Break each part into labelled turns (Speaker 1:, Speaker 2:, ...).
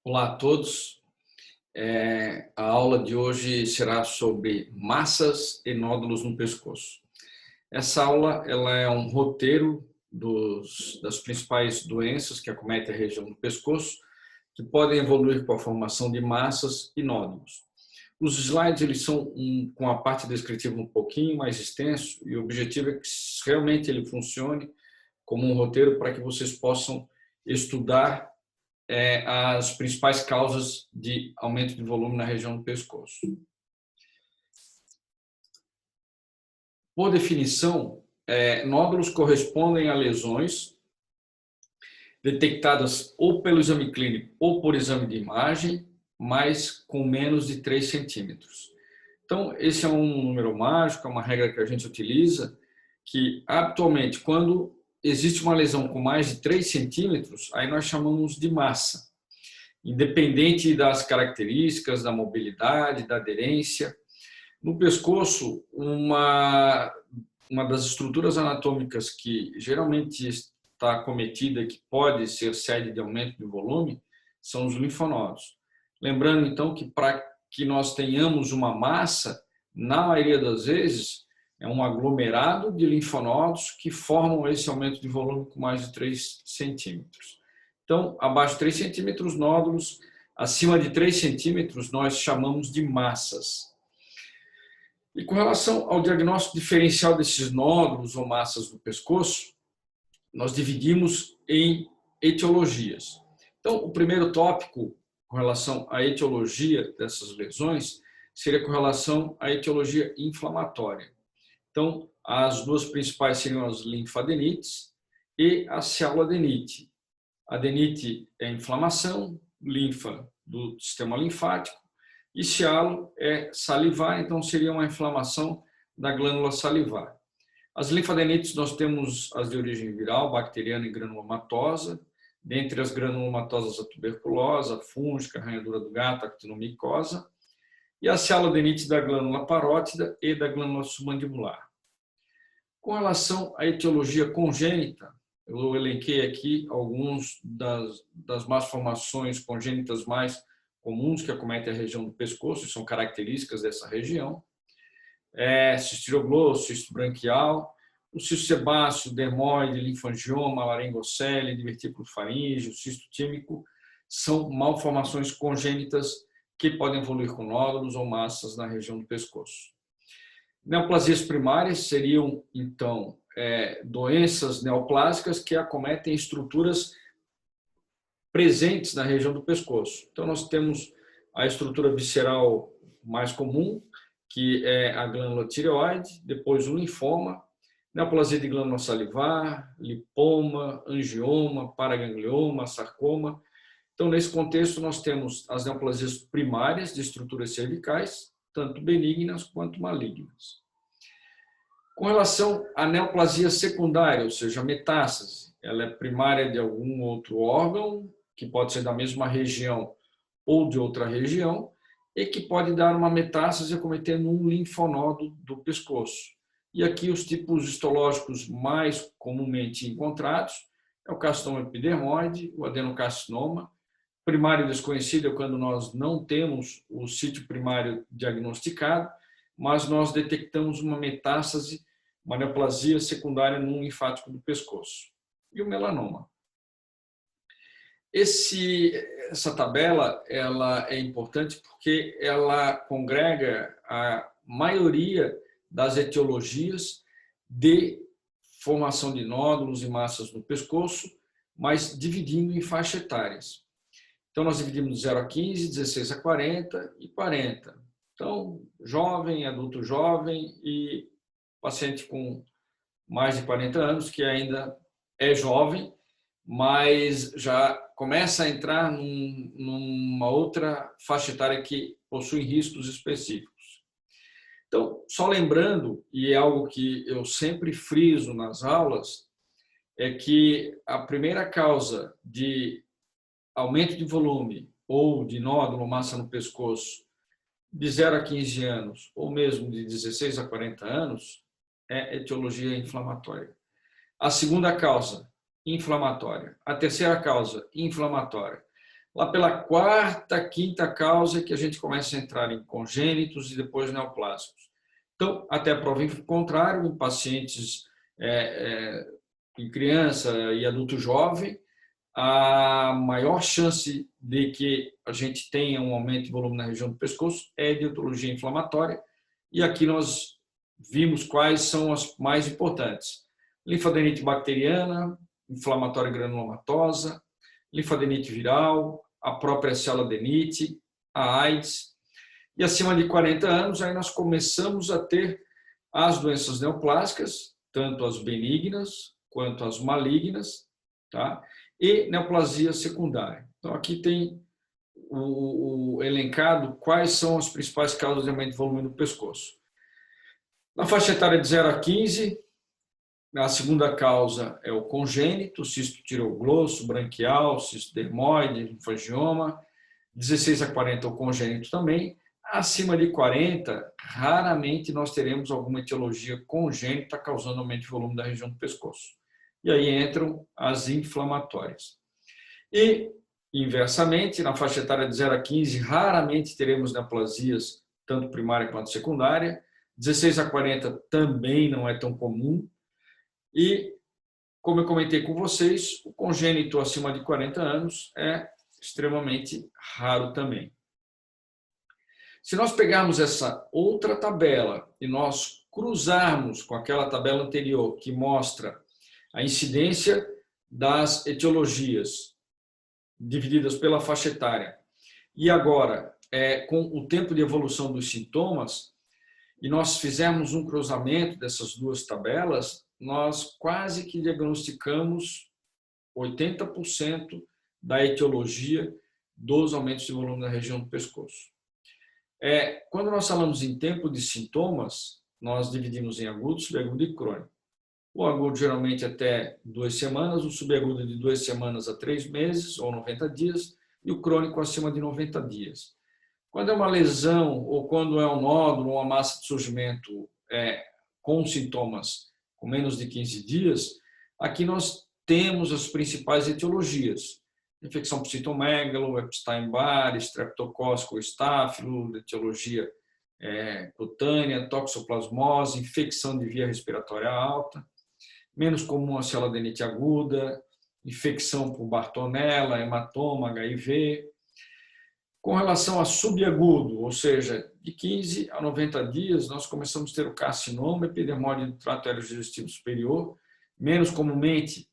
Speaker 1: Olá a todos. A aula de hoje será sobre massas e nódulos no pescoço. Essa aula ela é um roteiro das principais doenças que acometem a região do pescoço, que podem evoluir com a formação de massas e nódulos. Os slides eles são com a parte descritiva um pouquinho mais extenso e o objetivo é que realmente ele funcione como um roteiro para que vocês possam estudar as principais causas de aumento de volume na região do pescoço. Por definição, nódulos correspondem a lesões detectadas ou pelo exame clínico ou por exame de imagem, mas com menos de 3 centímetros. Então, esse é um número mágico, é uma regra que a gente utiliza, que habitualmente, quando existe uma lesão com mais de 3 centímetros, aí nós chamamos de massa. Independente das características, da mobilidade, da aderência. No pescoço, uma das estruturas anatômicas que geralmente está acometida, que pode ser sede de aumento de volume, são os linfonodos. Lembrando, então, que para que nós tenhamos uma massa, na maioria das vezes, é um aglomerado de linfonodos que formam esse aumento de volume com mais de 3 centímetros. Então, abaixo de 3 centímetros, nódulos. Acima de 3 centímetros, nós chamamos de massas. E com relação ao diagnóstico diferencial desses nódulos ou massas do pescoço, nós dividimos em etiologias. Então, o primeiro tópico com relação à etiologia dessas lesões seria com relação à etiologia inflamatória. Então, as duas principais seriam as linfadenites e a cialoadenite. Adenite é inflamação, linfa do sistema linfático, e cialo é salivar, então seria uma inflamação da glândula salivar. As linfadenites nós temos as de origem viral, bacteriana e granulomatosa. Dentre as granulomatosas, a tuberculose, a fúngica, a arranhadura do gato, a actinomicose, e a cialoadenite da glândula parótida e da glândula submandibular. Com relação à etiologia congênita, eu elenquei aqui alguns das malformações congênitas mais comuns que acometem a região do pescoço, e são características dessa região. Cisto tireoglosso, cisto branquial, o cisto sebáceo, dermoide, linfangioma, laringocele, divertículo faríngeo, cisto tímico, são malformações congênitas que podem evoluir com nódulos ou massas na região do pescoço. Neoplasias primárias seriam, então, doenças neoplásicas que acometem estruturas presentes na região do pescoço. Então, nós temos a estrutura visceral mais comum, que é a glândula tireoide, depois o linfoma, neoplasia de glândula salivar, lipoma, angioma, paraganglioma, sarcoma. Então, nesse contexto, nós temos as neoplasias primárias de estruturas cervicais, tanto benignas quanto malignas. Com relação à neoplasia secundária, ou seja, a metástase, ela é primária de algum outro órgão, que pode ser da mesma região ou de outra região, e que pode dar uma metástase acometendo um linfonodo do pescoço. E aqui os tipos histológicos mais comumente encontrados é o carcinoma epidermoide, o adenocarcinoma. Primário desconhecido é quando nós não temos o sítio primário diagnosticado, mas nós detectamos uma metástase, uma neoplasia secundária no linfático do pescoço. E o melanoma. Essa tabela ela é importante porque ela congrega a maioria das etiologias de formação de nódulos e massas no pescoço, mas dividindo em faixas etárias. Então, nós dividimos de 0 a 15, 16 a 40 e 40. Então, jovem, adulto jovem e paciente com mais de 40 anos, que ainda é jovem, mas já começa a entrar numa outra faixa etária que possui riscos específicos. Então, só lembrando, e é algo que eu sempre friso nas aulas, é que a primeira causa de aumento de volume ou de nódulo ou massa no pescoço de 0 a 15 anos, ou mesmo de 16 a 40 anos, é etiologia inflamatória. A segunda causa, inflamatória. A terceira causa, inflamatória. Lá pela quarta, quinta causa que a gente começa a entrar em congênitos e depois neoplásicos. Então, até a prova em contrário, em pacientes em criança e adulto jovem, a maior chance de que a gente tenha um aumento de volume na região do pescoço é de etiologia inflamatória. E aqui nós vimos quais são as mais importantes. Linfadenite bacteriana, inflamatória granulomatosa, linfadenite viral, a própria celadenite, a AIDS. E acima de 40 anos, aí nós começamos a ter as doenças neoplásicas, tanto as benignas quanto as malignas, tá? E neoplasia secundária. Então, aqui tem o elencado quais são as principais causas de aumento de volume do pescoço. Na faixa etária de 0 a 15, a segunda causa é o congênito, cisto tireoglosso, branquial, cisto dermoide, linfangioma. 16 a 40 o congênito também. Acima de 40, raramente nós teremos alguma etiologia congênita causando aumento de volume da região do pescoço. E aí entram as inflamatórias. E, inversamente, na faixa etária de 0 a 15, raramente teremos neoplasias, tanto primária quanto secundária. 16 a 40 também não é tão comum. E, como eu comentei com vocês, o congênito acima de 40 anos é extremamente raro também. Se nós pegarmos essa outra tabela e nós cruzarmos com aquela tabela anterior que mostra a incidência das etiologias divididas pela faixa etária e agora com o tempo de evolução dos sintomas, e nós fizermos um cruzamento dessas duas tabelas, nós quase que diagnosticamos 80% da etiologia dos aumentos de volume na região do pescoço. Quando nós falamos em tempo de sintomas, nós dividimos em agudo, subagudo e crônico. O agudo geralmente até 2 semanas, o subagudo de 2 semanas a 3 meses ou 90 dias e o crônico acima de 90 dias. Quando é uma lesão ou quando é um nódulo ou uma massa de surgimento com sintomas com menos de 15 dias, aqui nós temos as principais etiologias. Infecção por citomegalo, Epstein-Barr, streptocócico ou estáfilo, etiologia cutânea, toxoplasmose, infecção de via respiratória alta, menos comum a celadenite aguda, infecção por Bartonella, hematoma, HIV. Com relação a subagudo, ou seja, de 15 a 90 dias, nós começamos a ter o carcinoma, epidermóide do trato aerodigestivo superior, menos comumente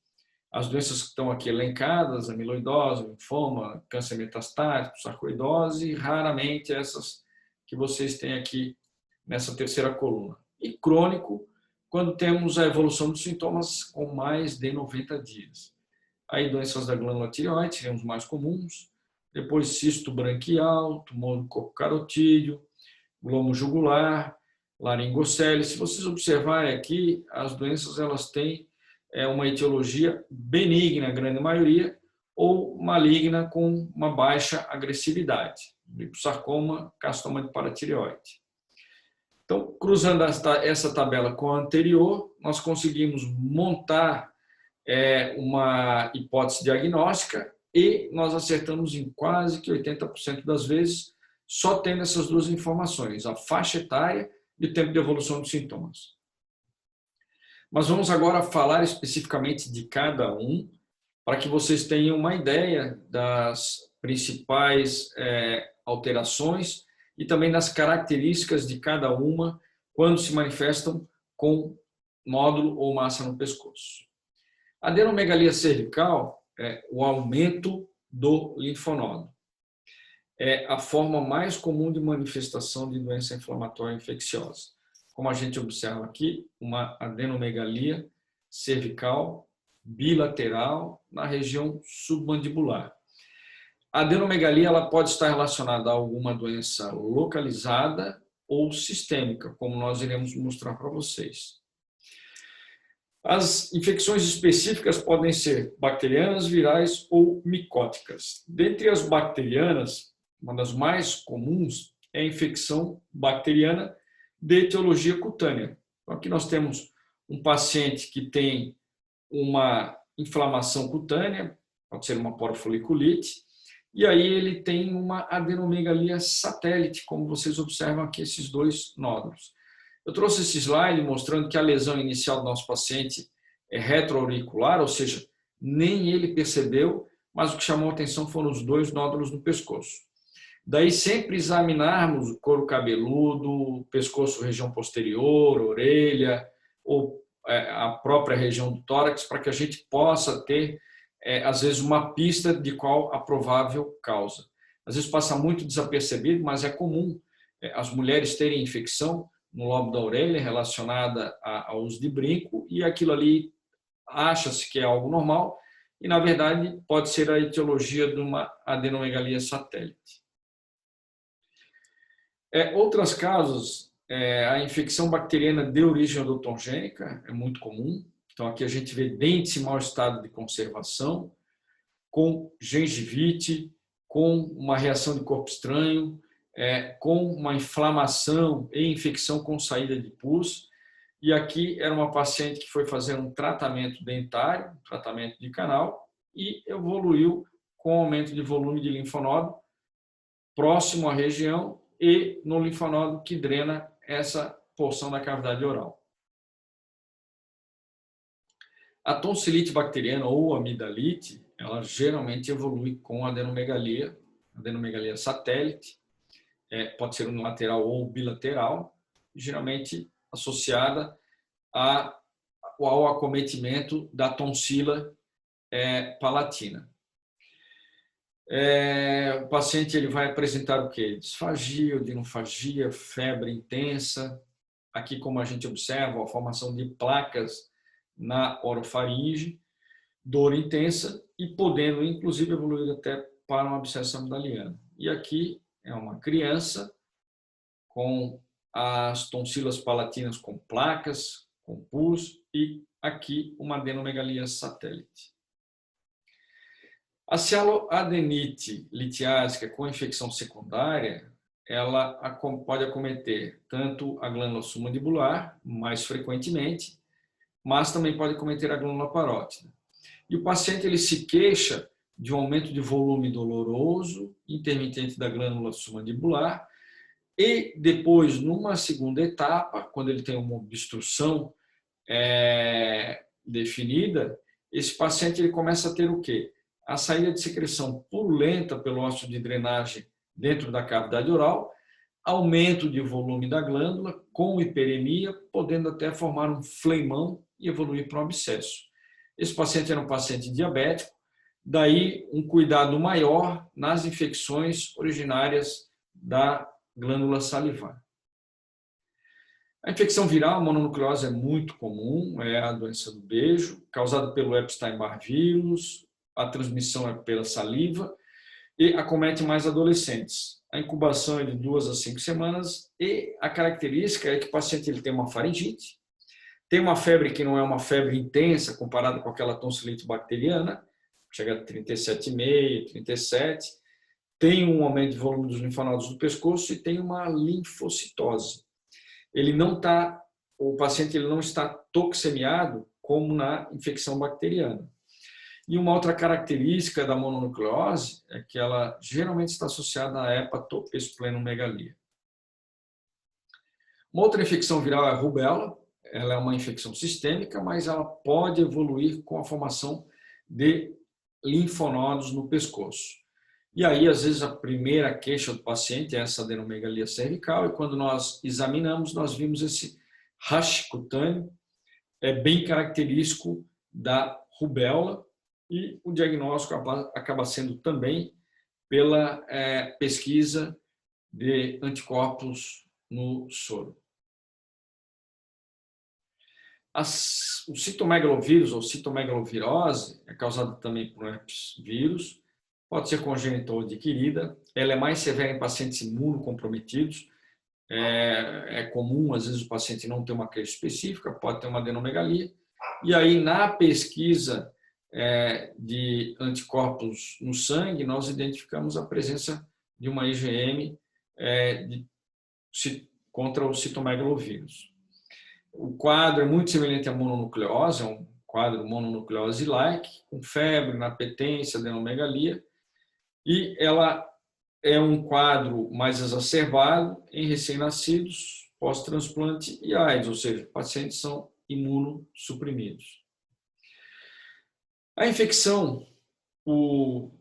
Speaker 1: as doenças que estão aqui elencadas, amiloidose, linfoma, câncer metastático, sarcoidose, e raramente essas que vocês têm aqui nessa terceira coluna. E crônico, quando temos a evolução dos sintomas com mais de 90 dias. Aí doenças da glândula tireoide seriam os mais comuns, depois cisto branquial, tumor do corpo carotídeo, glomo jugular, laringocele. Se vocês observarem aqui, as doenças elas têm uma etiologia benigna, a grande maioria, ou maligna com uma baixa agressividade, liposarcoma, carcinoma de paratireoide. Então, cruzando essa tabela com a anterior, nós conseguimos montar uma hipótese diagnóstica e nós acertamos em quase que 80% das vezes, só tendo essas duas informações, a faixa etária e o tempo de evolução dos sintomas. Mas vamos agora falar especificamente de cada um, para que vocês tenham uma ideia das principais alterações e também das características de cada uma quando se manifestam com nódulo ou massa no pescoço. A adenomegalia cervical é o aumento do linfonodo. É a forma mais comum de manifestação de doença inflamatória infecciosa. Como a gente observa aqui, uma adenomegalia cervical bilateral na região submandibular. A adenomegalia ela pode estar relacionada a alguma doença localizada ou sistêmica, como nós iremos mostrar para vocês. As infecções específicas podem ser bacterianas, virais ou micóticas. Dentre as bacterianas, uma das mais comuns é a infecção bacteriana de etiologia cutânea. Então, aqui nós temos um paciente que tem uma inflamação cutânea, pode ser uma porofoliculite, e aí ele tem uma adenomegalia satélite, como vocês observam aqui esses dois nódulos. Eu trouxe esse slide mostrando que a lesão inicial do nosso paciente é retroauricular, ou seja, nem ele percebeu, mas o que chamou a atenção foram os dois nódulos no pescoço. Daí sempre examinarmos o couro cabeludo, pescoço, região posterior, orelha, ou a própria região do tórax, para que a gente possa ter, às vezes, uma pista de qual a provável causa. Às vezes passa muito desapercebido, mas é comum as mulheres terem infecção no lobo da orelha relacionada ao uso de brinco, e aquilo ali acha-se que é algo normal, e na verdade pode ser a etiologia de uma adenomegalia satélite. Outras causas, a infecção bacteriana de origem odontogênica é muito comum. Então aqui a gente vê dentes em mau estado de conservação, com gengivite, com uma reação de corpo estranho, com uma inflamação e infecção com saída de pus. E aqui era uma paciente que foi fazer um tratamento dentário, um tratamento de canal, e evoluiu com aumento de volume de linfonodo próximo à região e no linfonodo que drena essa porção da cavidade oral. A tonsilite bacteriana ou amidalite, ela geralmente evolui com adenomegalia satélite, pode ser unilateral ou bilateral, geralmente associada ao acometimento da tonsila palatina. O paciente ele vai apresentar o quê? Disfagia, odinofagia, febre intensa. Aqui, como a gente observa, a formação de placas na orofaringe, dor intensa e podendo, inclusive, evoluir até para uma abscesso amidaliana. E aqui é uma criança com as tonsilas palatinas com placas, com pus, e aqui uma adenomegalia satélite. A cialoadenite litiásica com infecção secundária, ela pode acometer tanto a glândula submandibular, mais frequentemente, mas também pode acometer a glândula parótida. E o paciente ele se queixa de um aumento de volume doloroso, intermitente da glândula submandibular, e depois, numa segunda etapa, quando ele tem uma obstrução definida, esse paciente ele começa a ter o quê? A saída de secreção purulenta pelo ósseo de drenagem dentro da cavidade oral, aumento de volume da glândula com hiperemia, podendo até formar um fleimão e evoluir para um abscesso. Esse paciente era um paciente diabético, daí um cuidado maior nas infecções originárias da glândula salivar. A infecção viral, a mononucleose, é muito comum, é a doença do beijo, causada pelo Epstein-Barr vírus, a transmissão é pela saliva e acomete mais adolescentes. A incubação é de 2 a 5 semanas e a característica é que o paciente ele tem uma faringite, tem uma febre que não é uma febre intensa comparada com aquela tonsilite bacteriana, chega a 37,5, 37, tem um aumento de volume dos linfonodos do pescoço e tem uma linfocitose. O paciente ele não está toxemiado como na infecção bacteriana. E uma outra característica da mononucleose é que ela geralmente está associada à hepatoesplenomegalia. Uma outra infecção viral é a rubéola. Ela é uma infecção sistêmica, mas ela pode evoluir com a formação de linfonodos no pescoço. E aí, às vezes, a primeira queixa do paciente é essa adenomegalia cervical, e quando nós examinamos, nós vimos esse rash cutâneo, bem característico da rubéola, e o diagnóstico acaba sendo também pela pesquisa de anticorpos no soro. O citomegalovírus ou citomegalovirose é causada também por herpes vírus, pode ser congênita ou adquirida, ela é mais severa em pacientes imunocomprometidos, é comum às vezes o paciente não ter uma queixa específica, pode ter uma adenomegalia, e aí na pesquisa de anticorpos no sangue, nós identificamos a presença de uma IgM contra o citomegalovírus. O quadro é muito semelhante à mononucleose, é um quadro mononucleose-like, com febre, inapetência, adenomegalia, E ela é um quadro mais exacerbado em recém-nascidos, pós-transplante e AIDS, ou seja, pacientes são imunossuprimidos. A infecção, o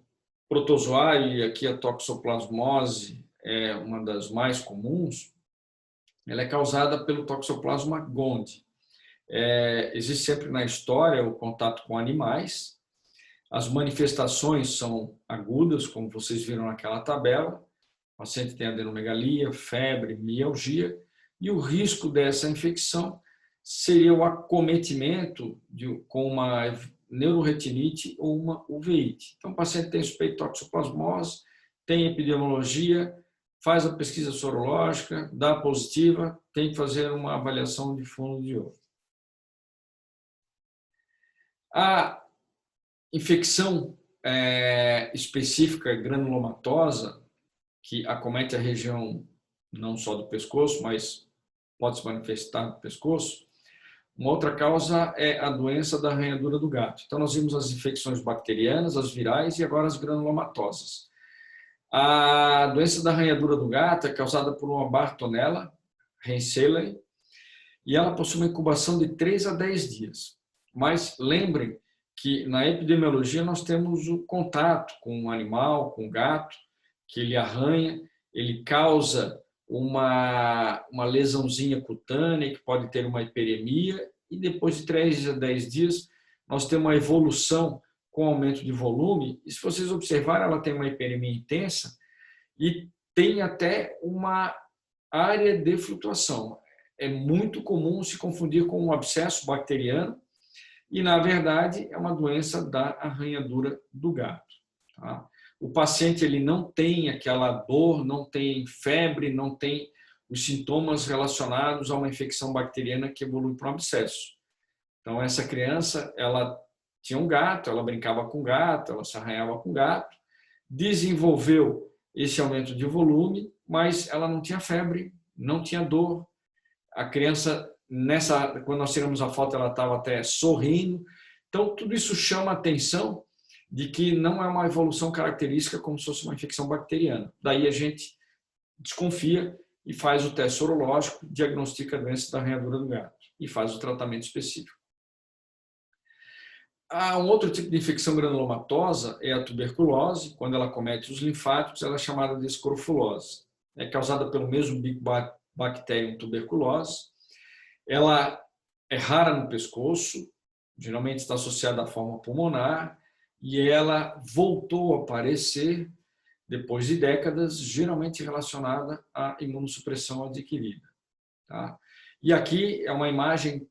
Speaker 1: protozoário, e aqui a toxoplasmose é uma das mais comuns, ela é causada pelo Toxoplasma gondii. Existe sempre na história o contato com animais. As manifestações são agudas, como vocês viram naquela tabela. O paciente tem adenomegalia, febre, mialgia, e o risco dessa infecção seria o acometimento com uma neuroretinite ou uma uveíte. Então, o paciente tem suspeito de toxoplasmose, tem epidemiologia, faz a pesquisa sorológica, dá positiva, tem que fazer uma avaliação de fundo de ouro. A infecção específica granulomatosa, que acomete a região não só do pescoço, mas pode se manifestar no pescoço, uma outra causa é a doença da arranhadura do gato. Então, nós vimos as infecções bacterianas, as virais e agora as granulomatosas. A doença da arranhadura do gato é causada por uma Bartonella henselae e ela possui uma incubação de 3 a 10 dias. Mas lembrem que na epidemiologia nós temos o contato com o animal, com o gato, que ele arranha, ele causa uma lesãozinha cutânea, que pode ter uma hiperemia, e depois de 3 a 10 dias nós temos uma evolução com aumento de volume, e se vocês observarem, ela tem uma hiperemia intensa e tem até uma área de flutuação. É muito comum se confundir com um abscesso bacteriano, e, na verdade, é uma doença da arranhadura do gato. Tá? O paciente ele não tem aquela dor, não tem febre, não tem os sintomas relacionados a uma infecção bacteriana que evolui para um abscesso. Então, essa criança, ela tinha um gato, ela brincava com o gato, ela se arranhava com o gato, desenvolveu esse aumento de volume, mas ela não tinha febre, não tinha dor. A criança, quando nós tiramos a foto, ela estava até sorrindo. Então, tudo isso chama a atenção de que não é uma evolução característica como se fosse uma infecção bacteriana. Daí a gente desconfia e faz o teste sorológico, diagnostica a doença da arranhadura do gato e faz o tratamento específico. Um outro tipo de infecção granulomatosa é a tuberculose. Quando ela acomete os linfáticos, ela é chamada de escrofulose. É causada pelo mesmo Bifidobacterium tuberculose. Ela é rara no pescoço, geralmente está associada à forma pulmonar, e ela voltou a aparecer depois de décadas, geralmente relacionada à imunossupressão adquirida. Tá? E aqui é uma imagem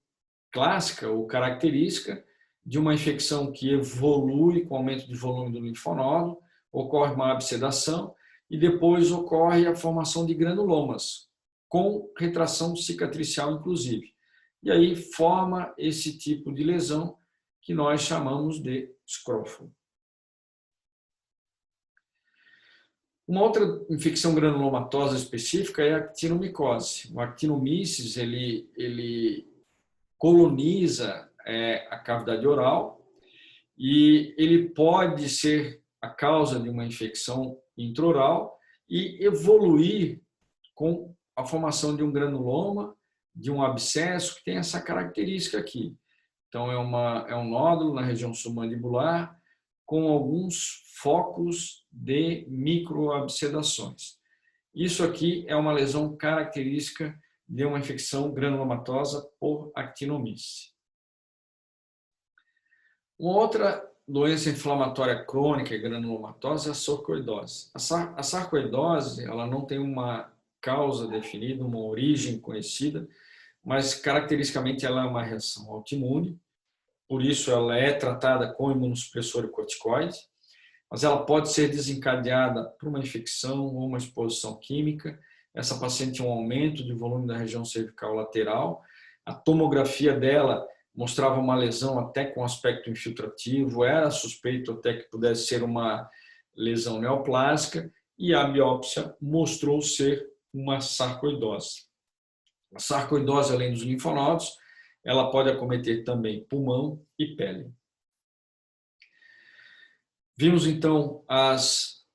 Speaker 1: clássica ou característica de uma infecção que evolui com aumento de volume do linfonodo, ocorre uma absedação e depois ocorre a formação de granulomas, com retração cicatricial inclusive. E aí forma esse tipo de lesão que nós chamamos de escrófula. Uma outra infecção granulomatosa específica é a actinomicose. O actinomyces, ele coloniza a cavidade oral e ele pode ser a causa de uma infecção intraoral e evoluir com a formação de um granuloma, de um abscesso, que tem essa característica aqui. Então, é um nódulo na região submandibular com alguns focos de microabsedações. Isso aqui é uma lesão característica de uma infecção granulomatosa por actinomyces. Uma outra doença inflamatória crônica e granulomatosa é a sarcoidose. A sarcoidose ela não tem uma causa definida, uma origem conhecida, mas caracteristicamente ela é uma reação autoimune, por isso ela é tratada com imunossupressor e corticoide, mas ela pode ser desencadeada por uma infecção ou uma exposição química. Essa paciente tinha um aumento de volume da região cervical lateral, a tomografia dela mostrava uma lesão até com aspecto infiltrativo, era suspeito até que pudesse ser uma lesão neoplásica e a biópsia mostrou ser uma sarcoidose. A sarcoidose, além dos linfonodos, ela pode acometer também pulmão e pele. Vimos então as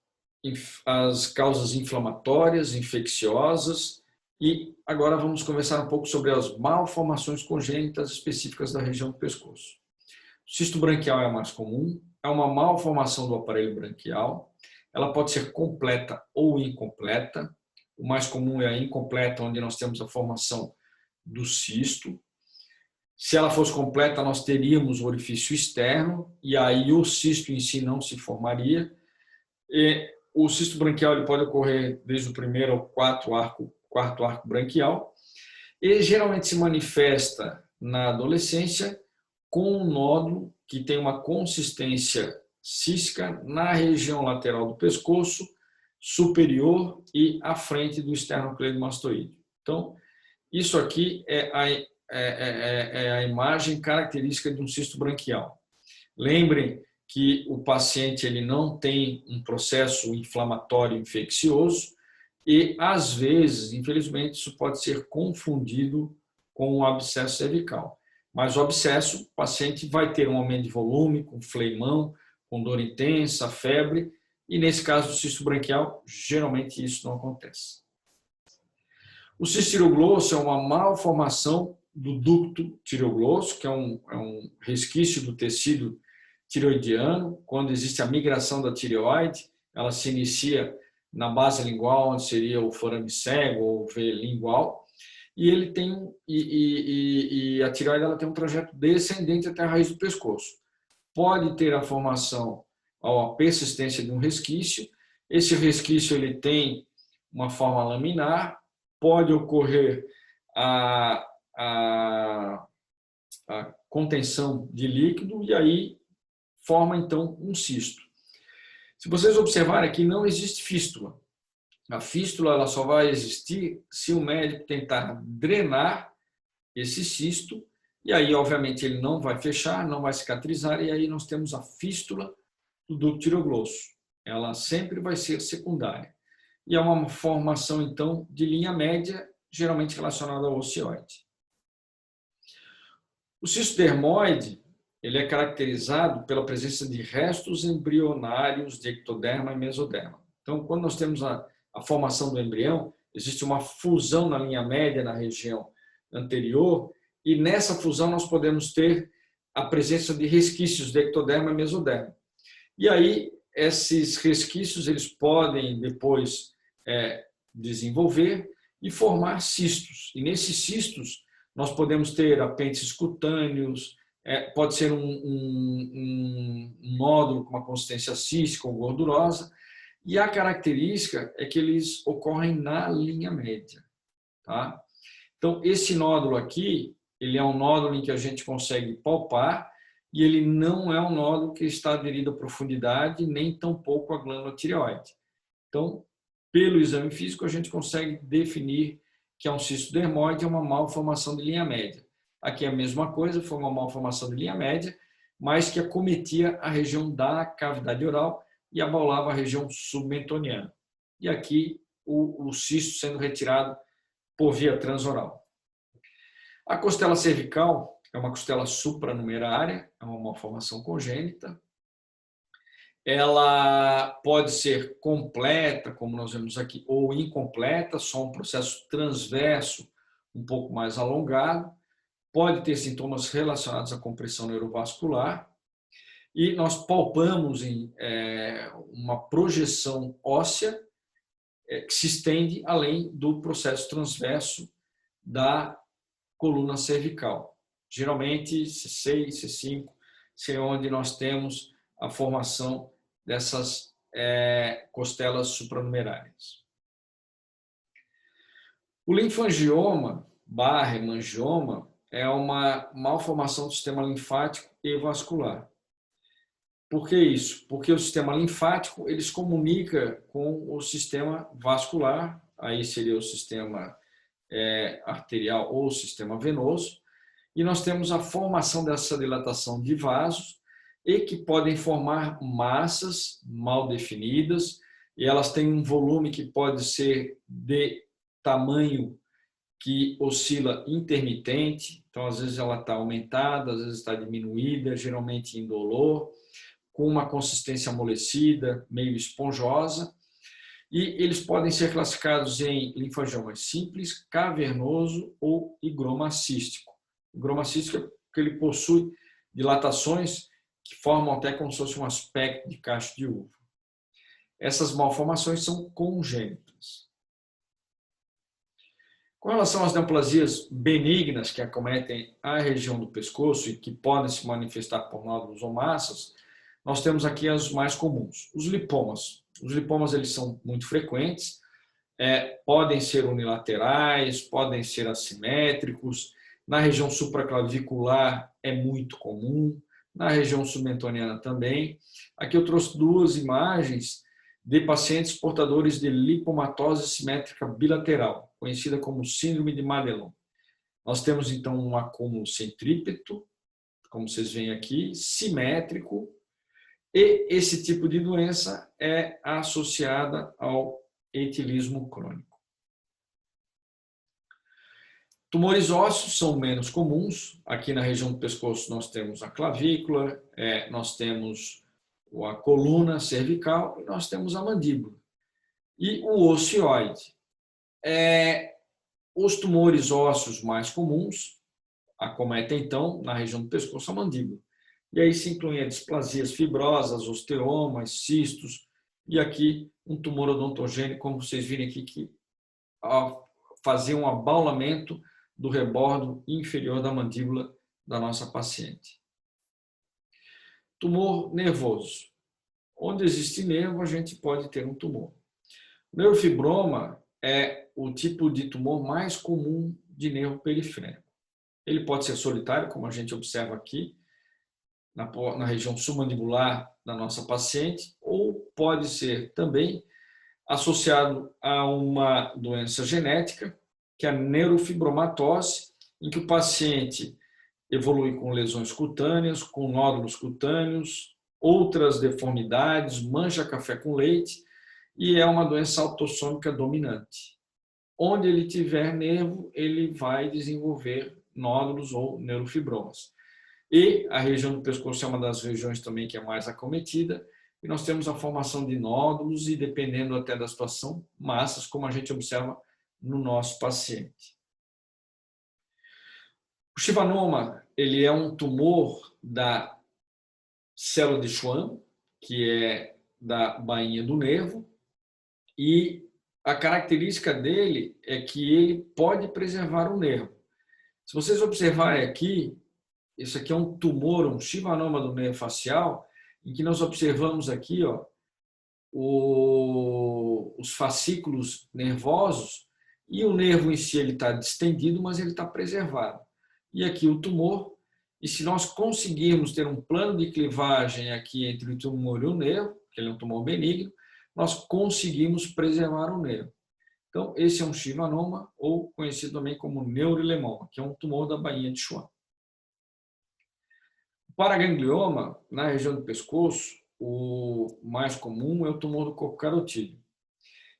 Speaker 1: as causas inflamatórias, infecciosas, e agora vamos conversar um pouco sobre as malformações congênitas específicas da região do pescoço. O cisto branquial é a mais comum, é uma malformação do aparelho branquial, ela pode ser completa ou incompleta. O mais comum é a incompleta, onde nós temos a formação do cisto. Se ela fosse completa, nós teríamos o orifício externo, e aí o cisto em si não se formaria. E o cisto branquial ele pode ocorrer desde o primeiro ao quarto arco branquial, e geralmente se manifesta na adolescência com um nódulo que tem uma consistência cística na região lateral do pescoço, superior e à frente do esternocleidomastoide. Então, isso aqui é a imagem característica de um cisto branquial. Lembrem que o paciente ele não tem um processo inflamatório infeccioso e, às vezes, infelizmente, isso pode ser confundido com o abscesso cervical. Mas o abscesso, o paciente vai ter um aumento de volume, com fleimão, com dor intensa, febre, e nesse caso do cisto branquial, geralmente isso não acontece. O cisto tireoglosso é uma malformação do ducto tireoglosso, que é um resquício do tecido tireoidiano. Quando existe a migração da tireoide, ela se inicia na base lingual, onde seria o forame cego ou V lingual, e ele tem a tireoide ela tem um trajeto descendente até a raiz do pescoço. Pode ter a formação ou a persistência de um resquício. Esse resquício ele tem uma forma laminar, pode ocorrer a contenção de líquido e aí forma então um cisto. Se vocês observarem aqui, não existe fístula. A fístula ela só vai existir se o médico tentar drenar esse cisto, e aí, obviamente, ele não vai fechar, não vai cicatrizar, e aí nós temos a fístula do ducto tireoglosso. Ela sempre vai ser secundária. E é uma formação, então, de linha média, geralmente relacionada ao ocioide. O cisto dermoide ele é caracterizado pela presença de restos embrionários de ectoderma e mesoderma. Então, quando nós temos a formação do embrião, existe uma fusão na linha média, na região anterior, e nessa fusão nós podemos ter a presença de resquícios de ectoderma e mesoderma. E aí, esses resquícios eles podem depois desenvolver e formar cistos. E nesses cistos, nós podemos ter apêndices cutâneos, pode ser um nódulo com uma consistência cística ou gordurosa, e a característica é que eles ocorrem na linha média. Tá? Então, esse nódulo aqui, ele é um nódulo em que a gente consegue palpar e ele não é um nódulo que está aderido à profundidade, nem tampouco à glândula tireoide. Então, pelo exame físico, a gente consegue definir que é um cisto dermoide, é uma malformação de linha média. Aqui é a mesma coisa, foi uma malformação de linha média, mas que acometia a região da cavidade oral e abaulava a região submentoniana. E aqui o cisto sendo retirado por via transoral. A costela cervical é uma costela supranumerária, é uma malformação congênita. Ela pode ser completa, como nós vemos aqui, ou incompleta, só um processo transverso um pouco mais alongado. Pode ter sintomas relacionados à compressão neurovascular. E nós palpamos em uma projeção óssea que se estende além do processo transverso da coluna cervical. Geralmente, C6, C5, é onde nós temos a formação dessas costelas supranumerárias. O linfangioma / hemangioma é uma malformação do sistema linfático e vascular. Por que isso? Porque o sistema linfático ele se comunica com o sistema vascular, aí seria o sistema arterial ou o sistema venoso, e nós temos a formação dessa dilatação de vasos e que podem formar massas mal definidas, e elas têm um volume que pode ser de tamanho que oscila intermitente, então às vezes ela está aumentada, às vezes está diminuída, geralmente indolor, com uma consistência amolecida, meio esponjosa, E eles podem ser classificados em linfangiomas simples, cavernoso ou higromacístico. Higromacístico é porque ele possui dilatações que formam até como se fosse um aspecto de cacho de uva. Essas malformações são congênitas. Com relação às neoplasias benignas que acometem a região do pescoço e que podem se manifestar por nódulos ou massas, nós temos aqui as mais comuns. Os lipomas. Os lipomas eles são muito frequentes, podem ser unilaterais, podem ser assimétricos. Na região supraclavicular é muito comum, na região submentoniana também. Aqui eu trouxe duas imagens de pacientes portadores de lipomatose simétrica bilateral, conhecida como síndrome de Madelon. Nós temos então um acúmulo centrípeto, como vocês veem aqui, simétrico, e esse tipo de doença é associada ao etilismo crônico. Tumores ósseos são menos comuns. Aqui na região do pescoço nós temos a clavícula, nós temos a coluna cervical e nós temos a mandíbula. E o ocioide. Os tumores ósseos mais comuns acometem, então, na região do pescoço, a mandíbula. E aí se incluem displasias fibrosas, osteomas, cistos, e aqui um tumor odontogênico, como vocês viram aqui, que fazia um abaulamento do rebordo inferior da mandíbula da nossa paciente. Tumor nervoso. Onde existe nervo, a gente pode ter um tumor. O neurofibroma é o tipo de tumor mais comum de nervo periférico. Ele pode ser solitário, como a gente observa aqui, na região submandibular da nossa paciente, ou pode ser também associado a uma doença genética, que é a neurofibromatose, em que o paciente evolui com lesões cutâneas, com nódulos cutâneos, outras deformidades, mancha café com leite, e é uma doença autossômica dominante. Onde ele tiver nervo, ele vai desenvolver nódulos ou neurofibromas. E a região do pescoço é uma das regiões também que é mais acometida, e nós temos a formação de nódulos e, dependendo até da situação, massas, como a gente observa no nosso paciente. O Schwannoma, ele é um tumor da célula de Schwann, que é da bainha do nervo, e a característica dele é que ele pode preservar o nervo. Se vocês observarem aqui, isso aqui é um tumor, um Schwannoma do nervo facial, em que nós observamos aqui os fascículos nervosos, e o nervo em si ele está distendido, mas ele está preservado. E aqui o tumor, e se nós conseguirmos ter um plano de clivagem aqui entre o tumor e o nervo, que ele é um tumor benigno, nós conseguimos preservar o nervo. Então, esse é um Schwannoma, ou conhecido também como neurolemoma, que é um tumor da bainha de Schwann. O paraganglioma, na região do pescoço, o mais comum é o tumor do corpo carotídeo.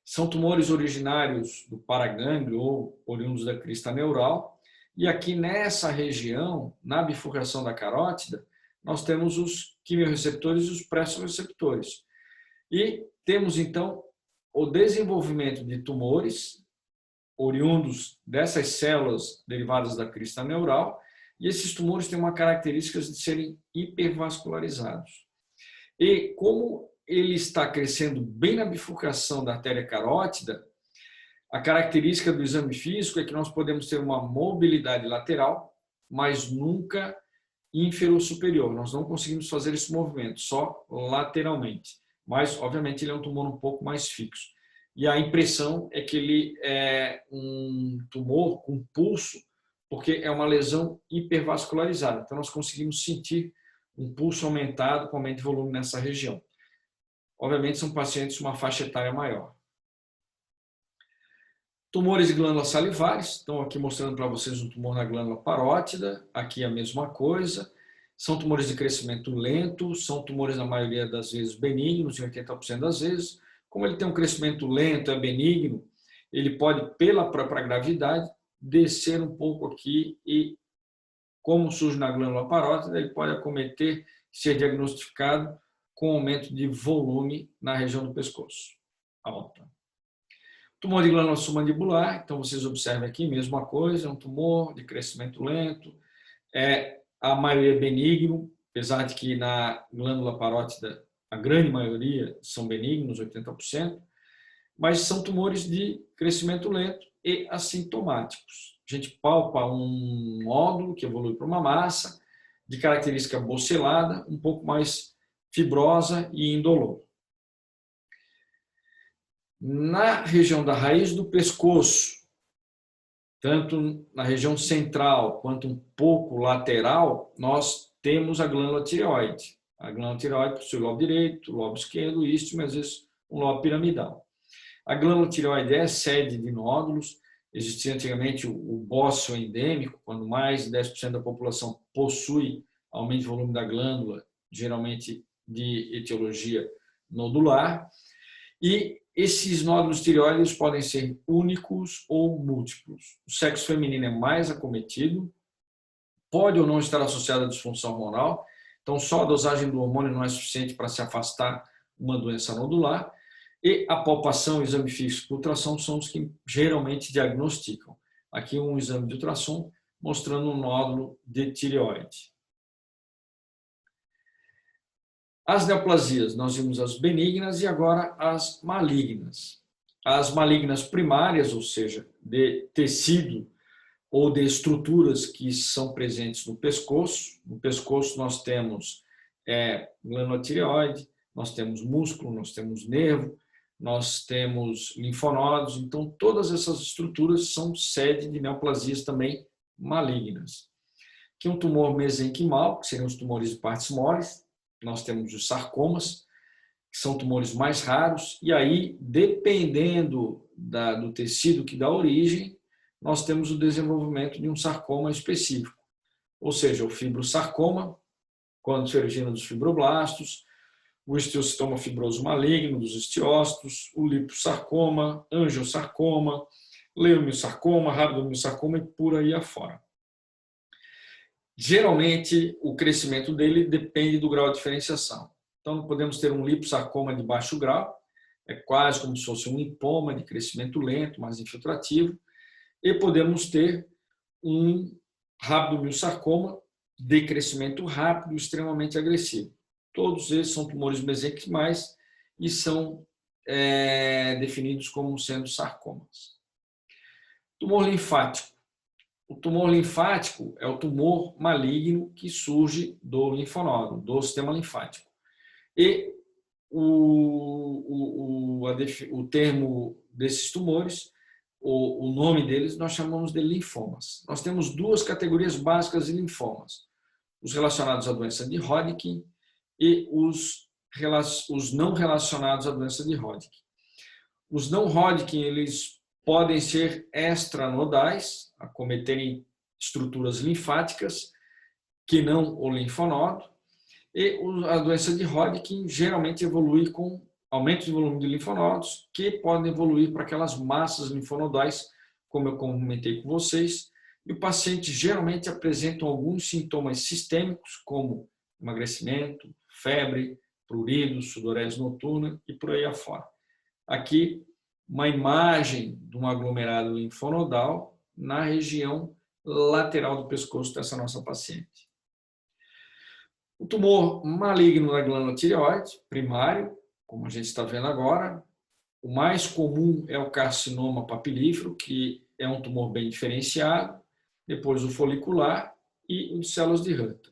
Speaker 1: São tumores originários do paragânglio ou oriundos da crista neural, e aqui nessa região, na bifurcação da carótida, nós temos os quimiorreceptores e os pressoreceptores. E temos, então, o desenvolvimento de tumores oriundos dessas células derivadas da crista neural, e esses tumores têm uma característica de serem hipervascularizados. E como ele está crescendo bem na bifurcação da artéria carótida, a característica do exame físico é que nós podemos ter uma mobilidade lateral, mas nunca inferior superior. Nós não conseguimos fazer esse movimento, só lateralmente. Mas, obviamente, ele é um tumor um pouco mais fixo. E a impressão é que ele é um tumor com pulso, porque é uma lesão hipervascularizada. Então, nós conseguimos sentir um pulso aumentado com aumento de volume nessa região. Obviamente, são pacientes de uma faixa etária maior. Tumores de glândulas salivares. Estão aqui mostrando para vocês um tumor na glândula parótida. Aqui a mesma coisa. São tumores de crescimento lento, são tumores, na maioria das vezes, benignos, em 80% das vezes. Como ele tem um crescimento lento, é benigno, ele pode, pela própria gravidade, descer um pouco aqui e, como surge na glândula parótida, ele pode acometer, ser diagnosticado com aumento de volume na região do pescoço alta. Tumor de glândula submandibular, então vocês observem aqui, mesma coisa, é um tumor de crescimento lento, a maioria é benigno, apesar de que na glândula parótida a grande maioria são benignos, 80%, mas são tumores de crescimento lento e assintomáticos. A gente palpa um nódulo que evolui para uma massa de característica bocelada, um pouco mais fibrosa e indolor. Na região da raiz do pescoço, tanto na região central quanto um pouco lateral, nós temos a glândula tireoide. A glândula tireoide possui lobo direito, lobo esquerdo, istmo e às vezes um lobo piramidal. A glândula tireoide é sede de nódulos. Existia antigamente o bócio endêmico, quando mais de 10% da população possui aumento de volume da glândula, geralmente de etiologia nodular. E esses nódulos tireoides podem ser únicos ou múltiplos. O sexo feminino é mais acometido, pode ou não estar associado à disfunção hormonal, então só a dosagem do hormônio não é suficiente para se afastar uma doença nodular, e a palpação e o exame físico de ultrassom são os que geralmente diagnosticam. Aqui um exame de ultrassom mostrando um nódulo de tireoide. As neoplasias, nós vimos as benignas e agora as malignas. As malignas primárias, ou seja, de tecido ou de estruturas que são presentes no pescoço. No pescoço nós temos glândula tireoide, nós temos músculo, nós temos nervo, nós temos linfonodos. Então, todas essas estruturas são sede de neoplasias também malignas. Aqui um tumor mesenquimal, que seriam os tumores de partes moles. Nós temos os sarcomas, que são tumores mais raros, e aí, dependendo do tecido que dá origem, nós temos o desenvolvimento de um sarcoma específico. Ou seja, o fibrosarcoma, quando se origina dos fibroblastos, o esteocitoma fibroso maligno dos esteócitos, o liposarcoma, angiosarcoma, leiomiosarcoma, rabdomiosarcoma e por aí afora. Geralmente, o crescimento dele depende do grau de diferenciação. Então, podemos ter um liposarcoma de baixo grau, é quase como se fosse um linfoma de crescimento lento, mais infiltrativo, e podemos ter um rabdomiosarcoma de crescimento rápido, extremamente agressivo. Todos eles são tumores mesenquimais e são definidos como sendo sarcomas. Tumor linfático. O tumor linfático é o tumor maligno que surge do linfonodo, do sistema linfático. E o termo desses tumores, o nome deles, nós chamamos de linfomas. Nós temos duas categorias básicas de linfomas: os relacionados à doença de Hodgkin e os não relacionados à doença de Hodgkin. Os não Hodgkin, eles podem ser extranodais, acometerem estruturas linfáticas que não o linfonodo, e a doença de Hodgkin geralmente evolui com aumento de volume de linfonodos, que podem evoluir para aquelas massas linfonodais, como eu comentei com vocês, e o paciente geralmente apresenta alguns sintomas sistêmicos, como emagrecimento, febre, pruridos, sudorese noturna e por aí afora. Aqui, uma imagem de um aglomerado linfonodal na região lateral do pescoço dessa nossa paciente. O tumor maligno da glândula tireoide, primário, como a gente está vendo agora, o mais comum é o carcinoma papilífero, que é um tumor bem diferenciado, depois o folicular e o de células de Hutton.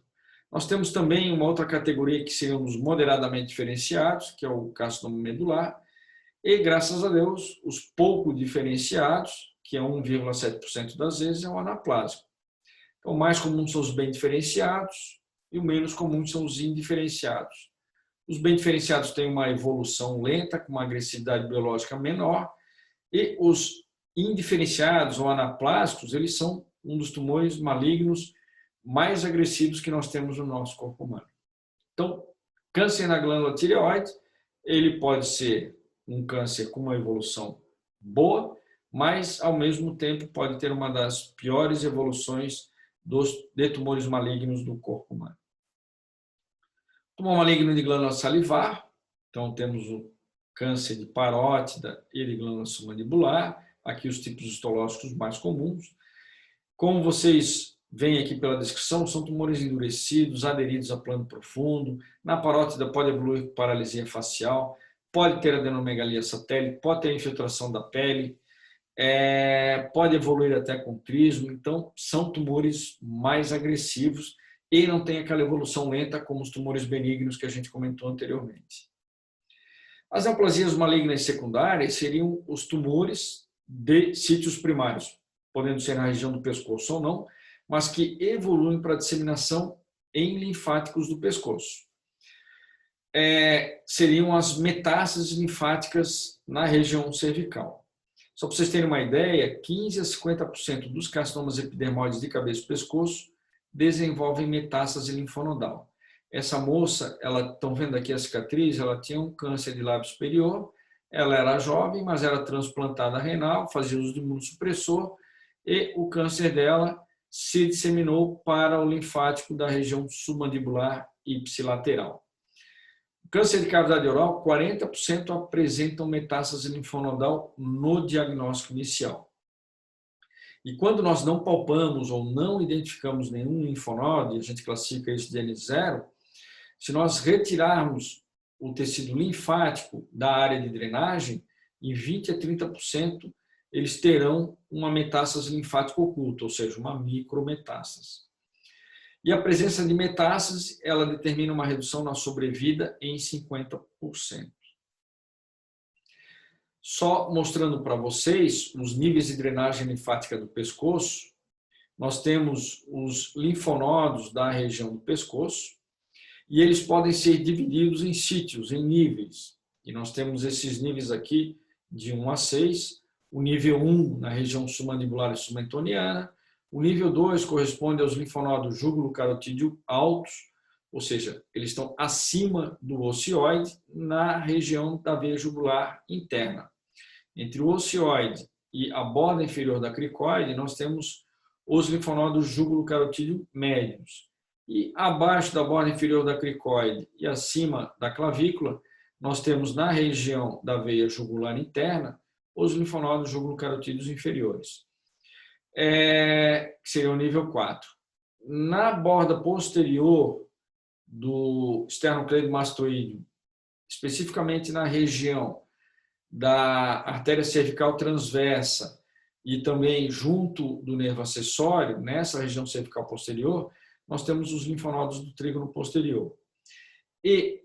Speaker 1: Nós temos também uma outra categoria que seriam os moderadamente diferenciados, que é o carcinoma medular, e, graças a Deus, os pouco diferenciados, que é 1,7% das vezes, é o anaplásico. Então, o mais comum são os bem diferenciados e o menos comum são os indiferenciados. Os bem diferenciados têm uma evolução lenta, com uma agressividade biológica menor, e os indiferenciados ou anaplásicos, eles são um dos tumores malignos mais agressivos que nós temos no nosso corpo humano. Então, câncer na glândula tireoide, ele pode ser um câncer com uma evolução boa, mas, ao mesmo tempo, pode ter uma das piores evoluções de tumores malignos do corpo humano. Tumor maligno de glândula salivar, então temos o câncer de parótida e de glândula submandibular, aqui os tipos histológicos mais comuns. Como vocês veem aqui pela descrição, são tumores endurecidos, aderidos a plano profundo. Na parótida pode evoluir com paralisia facial, pode ter adenomegalia satélite, pode ter infiltração da pele, pode evoluir até com trismo. Então, são tumores mais agressivos e não tem aquela evolução lenta como os tumores benignos que a gente comentou anteriormente. As neoplasias malignas secundárias seriam os tumores de sítios primários, podendo ser na região do pescoço ou não, mas que evoluem para disseminação em linfáticos do pescoço. Seriam as metástases linfáticas na região cervical. Só para vocês terem uma ideia, 15 a 50% dos carcinomas epidermoides de cabeça e pescoço desenvolvem metástase linfonodal. Essa moça, estão vendo aqui a cicatriz, ela tinha um câncer de lábio superior, ela era jovem, mas era transplantada renal, fazia uso de imunossupressor, e o câncer dela se disseminou para o linfático da região submandibular ipsilateral. O câncer de cavidade oral, 40% apresentam metástase linfonodal no diagnóstico inicial. E quando nós não palpamos ou não identificamos nenhum linfonodo, e a gente classifica isso de N0, se nós retirarmos o tecido linfático da área de drenagem, em 20 a 30% eles terão uma metástase linfática oculta, ou seja, uma micrometástase. E a presença de metástase, ela determina uma redução na sobrevida em 50%. Só mostrando para vocês os níveis de drenagem linfática do pescoço, nós temos os linfonodos da região do pescoço, e eles podem ser divididos em sítios, em níveis. E nós temos esses níveis aqui de 1 a 6. O nível 1 na região submandibular e submentoniana. O nível 2 corresponde aos linfonodos júgulo-carotídeo altos, ou seja, eles estão acima do ocioide na região da veia jugular interna. Entre o ocioide e a borda inferior da cricoide, nós temos os linfonodos júgulo-carotídeo médios. E abaixo da borda inferior da cricoide e acima da clavícula, nós temos na região da veia jugular interna os linfonodos júgulo-carotídeos inferiores, que seria o nível 4. Na borda posterior do esternocleidomastoideo, especificamente na região da artéria cervical transversa e também junto do nervo acessório, nessa região cervical posterior, nós temos os linfonodos do trígono posterior. E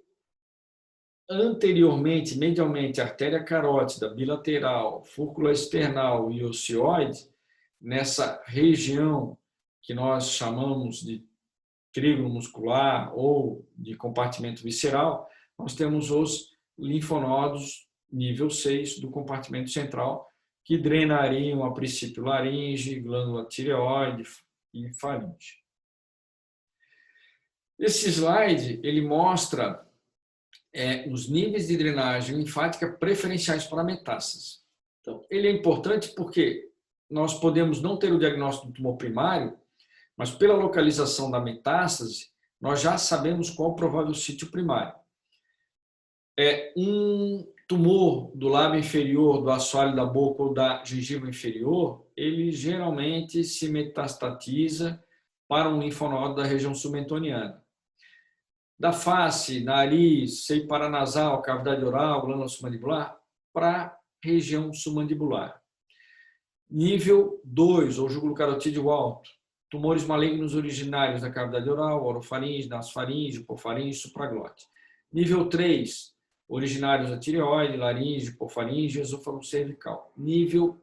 Speaker 1: anteriormente, medialmente, a artéria carótida, bilateral, fúrcula external e ocioide, nessa região que nós chamamos de trígono muscular ou de compartimento visceral, nós temos os linfonodos nível 6 do compartimento central, que drenariam a princípio laringe, glândula tireoide e faringe. Esse slide ele mostra os níveis de drenagem linfática preferenciais para metástase. Então, ele é importante porque nós podemos não ter o diagnóstico do tumor primário, mas pela localização da metástase, nós já sabemos qual o provável sítio primário. Um tumor do lábio inferior, do assoalho da boca ou da gengiva inferior, ele geralmente se metastatiza para um linfonodo da região submentoniana. Da face, nariz, seio paranasal, cavidade oral, glândula submandibular, para a região submandibular. Nível 2, ou júgulo-carotídeo alto, tumores malignos originários da cavidade oral, orofaringe, nasofaringe, hipofaringe, supraglote. Nível 3, originários da tireoide, laringe, hipofaringe, esôfago cervical. Nível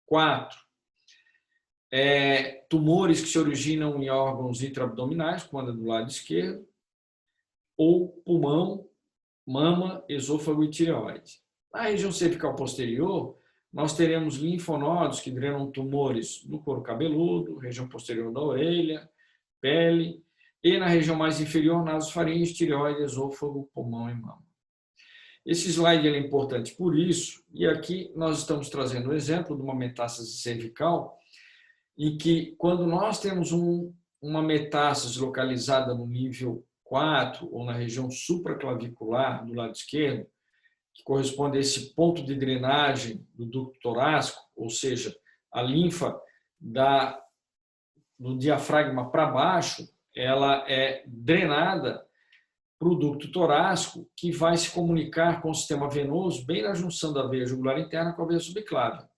Speaker 1: 4, tumores que se originam em órgãos intraabdominais, como a do lado esquerdo, ou pulmão, mama, esôfago e tireoide. Na região cervical posterior, nós teremos linfonodos que drenam tumores no couro cabeludo, região posterior da orelha, pele, e na região mais inferior, nasofaringe, tireoide, esôfago, pulmão e mama. Esse slide é importante por isso, e aqui nós estamos trazendo o exemplo de uma metástase cervical, em que quando nós temos uma metástase localizada no nível 4 ou na região supraclavicular do lado esquerdo, que corresponde a esse ponto de drenagem do ducto torácico, ou seja, a linfa do diafragma para baixo, ela é drenada para o ducto torácico, que vai se comunicar com o sistema venoso bem na junção da veia jugular interna com a veia subclávia.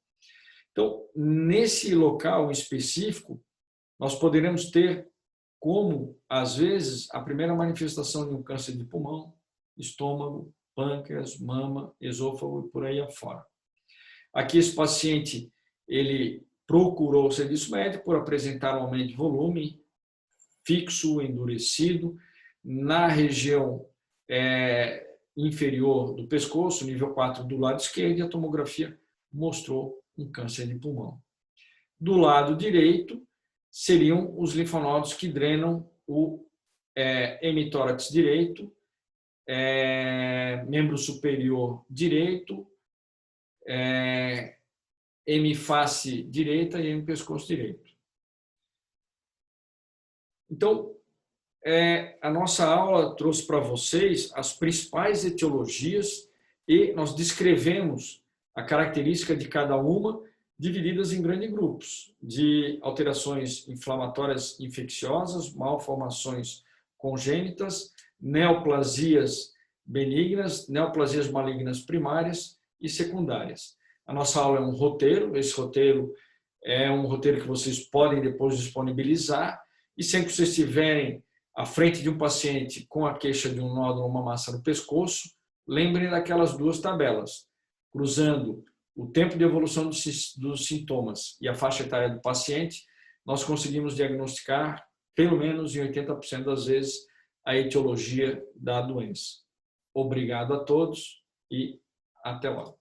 Speaker 1: Então, nesse local específico, nós poderemos ter como, às vezes, a primeira manifestação de um câncer de pulmão, estômago, pâncreas, mama, esôfago e por aí afora. Aqui esse paciente, ele procurou o serviço médico por apresentar um aumento de volume fixo, endurecido, na região inferior do pescoço, nível 4 do lado esquerdo, e a tomografia mostrou um câncer de pulmão. Do lado direito, seriam os linfonodos que drenam o hemitórax direito, membro superior direito, hemiface direita e hemipescoço direito. Então, a nossa aula trouxe para vocês as principais etiologias e nós descrevemos a característica de cada uma, divididas em grandes grupos, de alterações inflamatórias infecciosas, malformações congênitas, neoplasias benignas, neoplasias malignas primárias e secundárias. A nossa aula é um roteiro, esse roteiro é um roteiro que vocês podem depois disponibilizar, e sempre que vocês estiverem à frente de um paciente com a queixa de um nódulo ou uma massa no pescoço, lembrem daquelas duas tabelas, cruzando o tempo de evolução dos sintomas e a faixa etária do paciente, nós conseguimos diagnosticar, pelo menos em 80% das vezes, a etiologia da doença. Obrigado a todos e até logo.